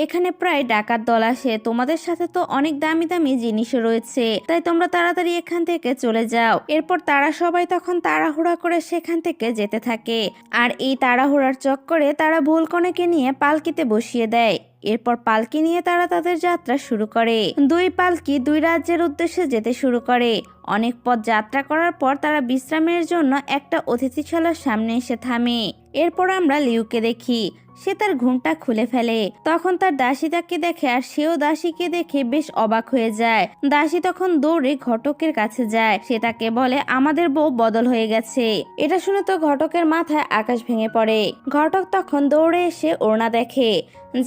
এখানে প্রায় ডাকাত দল আসে, তোমাদের সাথে তো অনেক দামি দামি জিনিসও রয়েছে, তাই তোমরা তাড়াতাড়ি এখান থেকে চলে যাও। এরপর তারা সবাই তখন তাড়াহুড়া করে সেখান থেকে যেতে থাকে, আর এই তাড়াহুড়ার চক্করে তারা ভুল কনেকে নিয়ে পালকিতে বসিয়ে দেয়। এরপর পালকি নিয়ে তারা তাদের যাত্রা শুরু করে। দুই পালকি দুই রাজ্যের উদ্দেশ্যে যেতে শুরু করে। অনেক পথ যাত্রা করার পর তারা বিশ্রামের জন্য একটা অতিথিশালার সামনে এসে থামে। এরপর আমরা লিউকে দেখি, সে তার ঘুমটা খুলে ফেলে। তখন তার দাসী তাকে দেখে আর সেও দাসীকে দেখে বেশ অবাক হয়ে যায়। দাসী তখন দৌড়ে ঘটকের কাছে যায়, সে তাকে বলে আমাদের বউ বদল হয়ে গেছে। এটা শুনে তো ঘটকের মাথায় আকাশ ভেঙে পড়ে। ঘটক তখন দৌড়ে এসে ওড়না দেখে,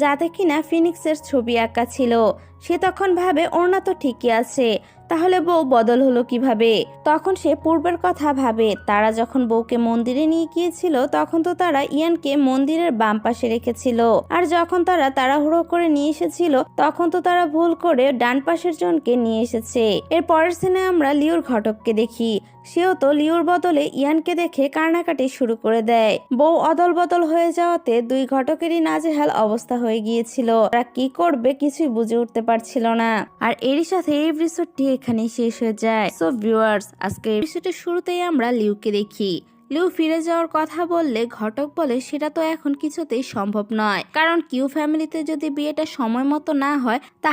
যাতে কিনা ফিনিক্সের ছবি আঁকা ছিল। সে তখন ভাবে ওড়না তো ঠিকই আছে, তাহলে বউ বদল হলো কিভাবে। তখন সে পূর্বের কথা ভাবে, তারা যখন বউকে মন্দিরে নিয়ে গিয়েছিল তখন তো তারা ইয়ানকে মন্দিরের বাম পাশে রেখেছিল, আর যখন তারা তাড়াহুড়ো করে নিয়ে এসেছিল তখন তো তারা ভুল করে ডান পাশের জনকে নিয়ে এসেছে। এর পরের সিনে আমরা লিওর ঘটককে দেখি, সেও তো লিওর বদলে ইয়ানকে দেখে কান্নাকাটি শুরু করে দেয়। বউ অদল বদল হয়ে যাওয়াতে দুই ঘটকেরই নাজেহাল অবস্থা হয়ে গিয়েছিল, তারা কি করবে কিছুই বুঝে উঠতে পারছিল না। আর এরই সাথে এই এপিসোডটি এখানে শেষ হয়ে যায়। সো ভিউয়ার্স, আজকের এপিসোডের শুরুতেই আমরা লিউকে দেখি। লিউ ফিরে যাওয়ার কথা বললে ঘটক বলে সেটা তো এখন কিছুতেই সম্ভব নয়, কারণ কিউ ফ্যামিলিতে যদি বিয়েটা সময় মতো না হয়